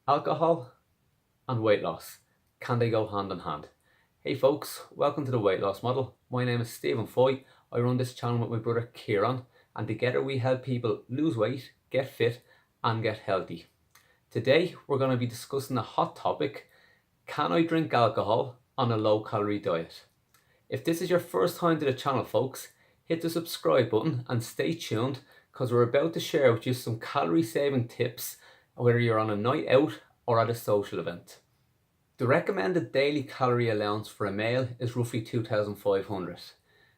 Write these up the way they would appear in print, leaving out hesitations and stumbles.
Alcohol and weight loss, can they go hand in hand? Hey folks, welcome to the Weight Loss Model. My name is Stephen Foy. I run this channel with my brother Kieran, and together we help people lose weight, get fit and get healthy. Today we're going to be discussing a hot topic: can I drink alcohol on a low calorie diet? If this is your first time to the channel folks, hit the subscribe button and stay tuned, because we're about to share with you some calorie saving tips whether you're on a night out or at a social event. The recommended daily calorie allowance for a male is roughly 2,500.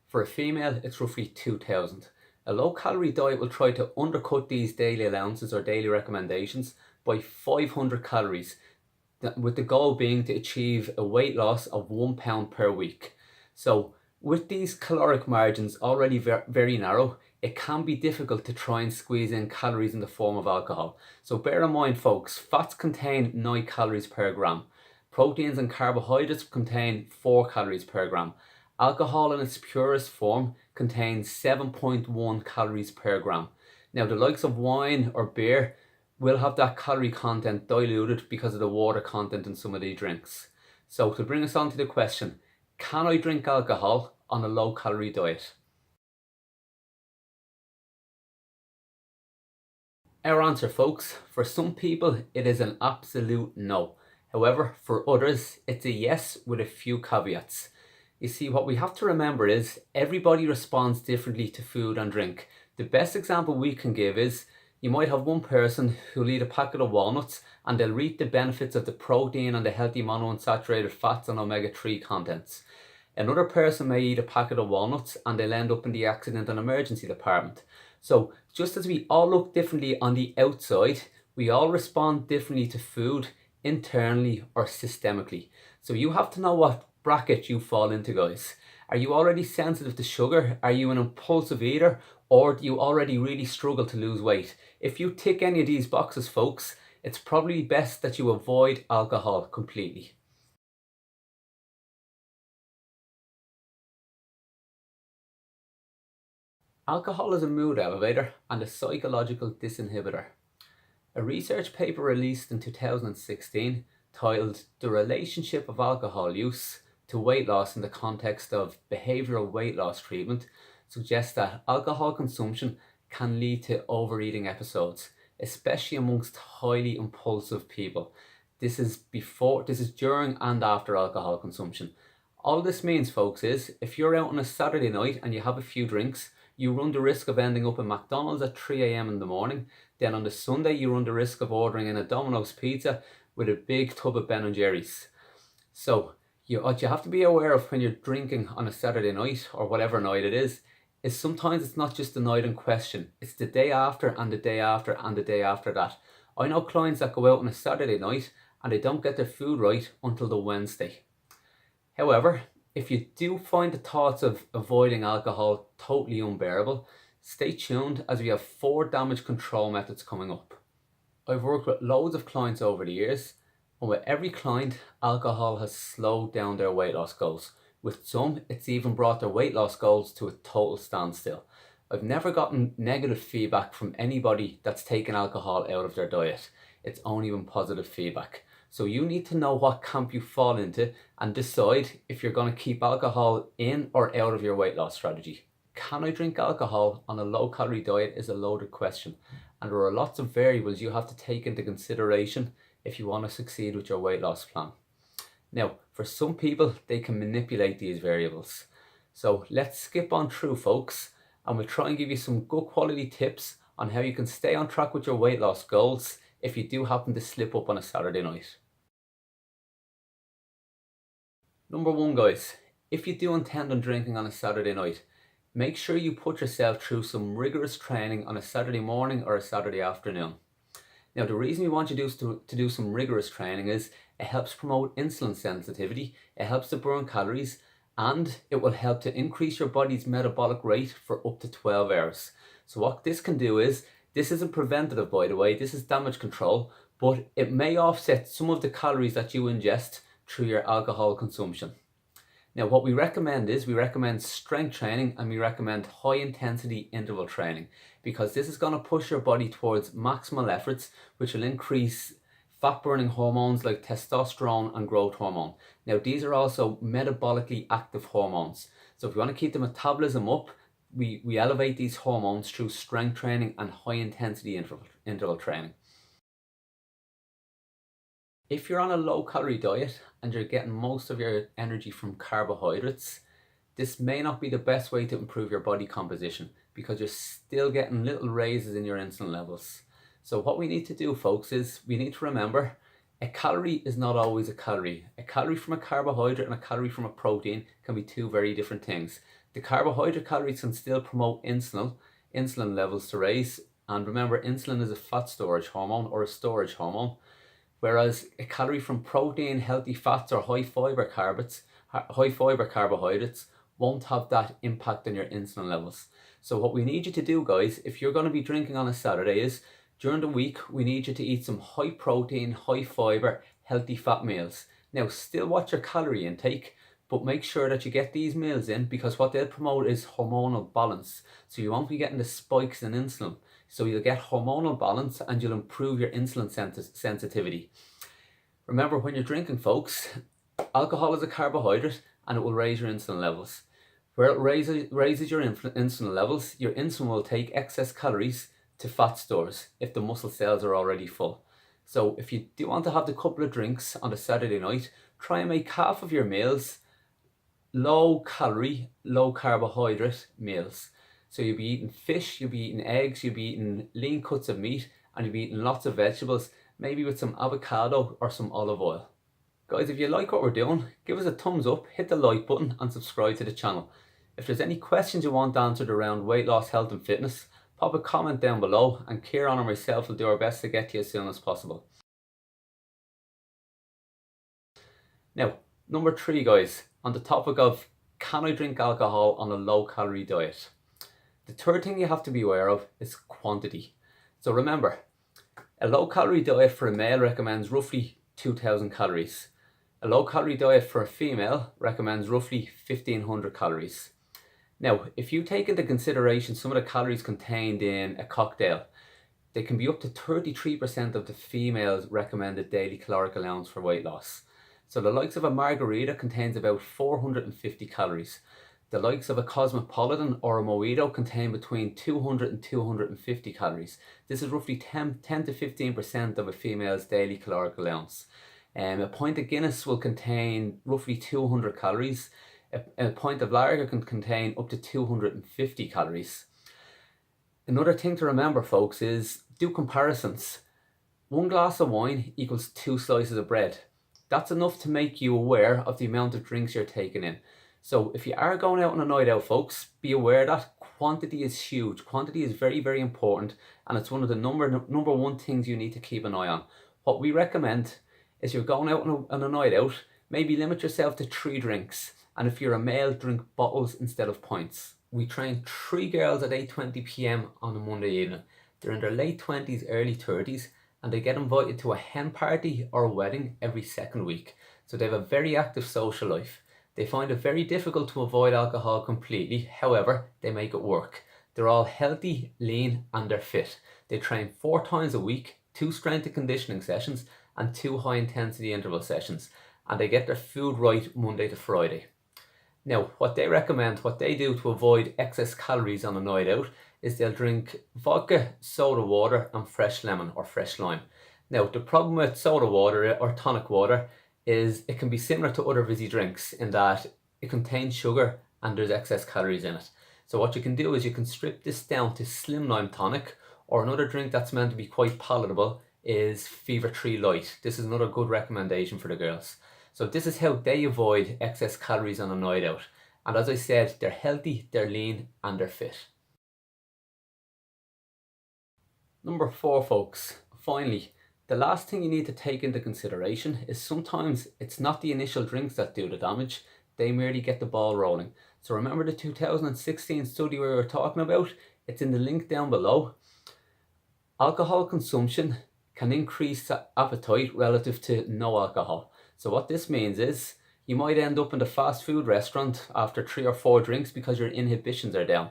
For a female, it's roughly 2,000. A low calorie diet will try to undercut these daily allowances or daily recommendations by 500 calories, with the goal being to achieve a weight loss of 1 pound per week. So with these caloric margins already very narrow, it can be difficult to try and squeeze in calories in the form of alcohol. So bear in mind folks, fats contain 9 calories per gram. Proteins and carbohydrates contain 4 calories per gram. Alcohol in its purest form contains 7.1 calories per gram. Now the likes of wine or beer will have that calorie content diluted because of the water content in some of these drinks. So to bring us on to the question, can I drink alcohol on a low calorie diet? Our answer folks, for some people it is an absolute no. However, for others it's a yes with a few caveats. You see, what we have to remember is everybody responds differently to food and drink. The best example we can give is you might have one person who'll eat a packet of walnuts and they'll reap the benefits of the protein and the healthy monounsaturated fats and omega-3 contents. Another person may eat a packet of walnuts and they'll end up in the accident and emergency department. So just as we all look differently on the outside, we all respond differently to food internally or systemically. So you have to know what bracket you fall into, guys. Are you already sensitive to sugar? Are you an impulsive eater? Or do you already really struggle to lose weight? If you tick any of these boxes folks, it's probably best that you avoid alcohol completely. Alcohol is a mood elevator and a psychological disinhibitor. A research paper released in 2016 titled "The Relationship of Alcohol Use to Weight Loss in the Context of Behavioral Weight Loss Treatment" suggests that alcohol consumption can lead to overeating episodes, especially amongst highly impulsive people. This is during and after alcohol consumption. All this means folks is, if you're out on a Saturday night and you have a few drinks, you run the risk of ending up in McDonald's at 3 a.m. in the morning. Then on the Sunday you run the risk of ordering in a Domino's pizza with a big tub of Ben & Jerry's. So what you have to be aware of when you're drinking on a Saturday night or whatever night it is sometimes it's not just the night in question, it's the day after and the day after and the day after that. I know clients that go out on a Saturday night and they don't get their food right until the Wednesday. However, if you do find the thoughts of avoiding alcohol totally unbearable, stay tuned as we have 4 damage control methods coming up. I've worked with loads of clients over the years, and with every client, alcohol has slowed down their weight loss goals. With some, it's even brought their weight loss goals to a total standstill. I've never gotten negative feedback from anybody that's taken alcohol out of their diet. It's only been positive feedback. So you need to know what camp you fall into and decide if you're going to keep alcohol in or out of your weight loss strategy. Can I drink alcohol on a low calorie diet is a loaded question, and there are lots of variables you have to take into consideration if you want to succeed with your weight loss plan. Now, for some people, they can manipulate these variables. So let's skip on through folks, and we'll try and give you some good quality tips on how you can stay on track with your weight loss goals if you do happen to slip up on a Saturday night. Number 1 guys, if you do intend on drinking on a Saturday night, make sure you put yourself through some rigorous training on a Saturday morning or a Saturday afternoon. Now the reason we want you to do some rigorous training is it helps promote insulin sensitivity, it helps to burn calories, and it will help to increase your body's metabolic rate for up to 12 hours. So what this can do is, this isn't preventative by the way, this is damage control, but it may offset some of the calories that you ingest through your alcohol consumption. Now what we recommend is, we recommend strength training and we recommend high intensity interval training, because this is going to push your body towards maximal efforts, which will increase fat burning hormones like testosterone and growth hormone. Now these are also metabolically active hormones. So if we want to keep the metabolism up, we elevate these hormones through strength training and high intensity interval training. If you're on a low calorie diet and you're getting most of your energy from carbohydrates, this may not be the best way to improve your body composition because you're still getting little raises in your insulin levels. So what we need to do, folks, is we need to remember a calorie is not always a calorie. A calorie from a carbohydrate and a calorie from a protein can be two very different things. The carbohydrate calories can still promote insulin levels to raise. And remember, insulin is a fat storage hormone or a storage hormone. Whereas a calorie from protein, healthy fats or high fibre carbohydrates won't have that impact on your insulin levels. So what we need you to do, guys, if you're going to be drinking on a Saturday, is during the week we need you to eat some high protein, high fibre, healthy fat meals. Now still watch your calorie intake, but make sure that you get these meals in, because what they'll promote is hormonal balance. So you won't be getting the spikes in insulin. So you'll get hormonal balance and you'll improve your insulin sensitivity. Remember, when you're drinking, folks, alcohol is a carbohydrate and it will raise your insulin levels. Where it raises your insulin levels, your insulin will take excess calories to fat stores if the muscle cells are already full. So if you do want to have the couple of drinks on a Saturday night, try and make half of your meals low calorie, low carbohydrate meals. So you'll be eating fish, you'll be eating eggs, you'll be eating lean cuts of meat, and you'll be eating lots of vegetables, maybe with some avocado or some olive oil. Guys, if you like what we're doing, give us a thumbs up, hit the like button and subscribe to the channel. If there's any questions you want answered around weight loss, health and fitness, pop a comment down below and Kieran or myself will do our best to get to you as soon as possible. Now, number 3, guys, on the topic of can I drink alcohol on a low calorie diet? The third thing you have to be aware of is quantity. So remember, a low calorie diet for a male recommends roughly 2,000 calories. A low calorie diet for a female recommends roughly 1,500 calories. Now, if you take into consideration some of the calories contained in a cocktail, they can be up to 33% of the female's recommended daily caloric allowance for weight loss. So the likes of a margarita contains about 450 calories. The likes of a cosmopolitan or a mojito contain between 200 and 250 calories. This is roughly 10 to 15% of a female's daily caloric allowance. A pint of Guinness will contain roughly 200 calories. A pint of lager can contain up to 250 calories. Another thing to remember, folks, is do comparisons. 1 glass of wine equals 2 slices of bread. That's enough to make you aware of the amount of drinks you're taking in. So if you are going out on a night out, folks, be aware that quantity is huge. Quantity is very, very important, and it's one of the number one things you need to keep an eye on. What we recommend is you're going out on a night out, maybe limit yourself to 3 drinks. And if you're a male, drink bottles instead of pints. We train 3 girls at 8:20 p.m. on a Monday evening. They're in their late 20s, early 30s, and they get invited to a hen party or a wedding every second week. So they have a very active social life. They find it very difficult to avoid alcohol completely. However, they make it work. They're all healthy, lean, and they're fit. They train 4 times a week, 2 strength and conditioning sessions, and 2 high intensity interval sessions. And they get their food right Monday to Friday. Now, what they recommend, what they do to avoid excess calories on a night out, is they'll drink vodka, soda water, and fresh lemon or fresh lime. Now, the problem with soda water or tonic water is it can be similar to other fizzy drinks in that it contains sugar and there's excess calories in it. So what you can do is you can strip this down to slim lime tonic, or another drink that's meant to be quite palatable is Fever Tree Light. This is another good recommendation for the girls. So this is how they avoid excess calories on a night out. And as I said, they're healthy, they're lean, and they're fit. Number 4, folks, finally, the last thing you need to take into consideration is sometimes it's not the initial drinks that do the damage, they merely get the ball rolling. So remember the 2016 study we were talking about? It's in the link down below. Alcohol consumption can increase appetite relative to no alcohol. So what this means is you might end up in the fast food restaurant after 3 or 4 drinks because your inhibitions are down.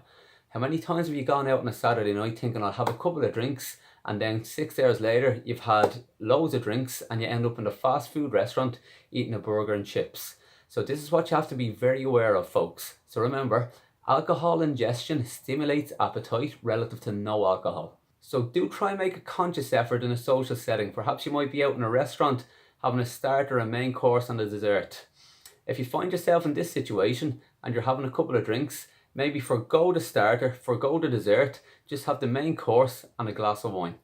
How many times have you gone out on a Saturday night thinking I'll have a couple of drinks and then 6 hours later you've had loads of drinks and you end up in a fast food restaurant eating a burger and chips. So this is what you have to be very aware of, folks. So remember, alcohol ingestion stimulates appetite relative to no alcohol. So do try and make a conscious effort in a social setting. Perhaps you might be out in a restaurant having a starter, a main course and a dessert. If you find yourself in this situation and you're having a couple of drinks, maybe forgo the starter, forgo the dessert, just have the main course and a glass of wine.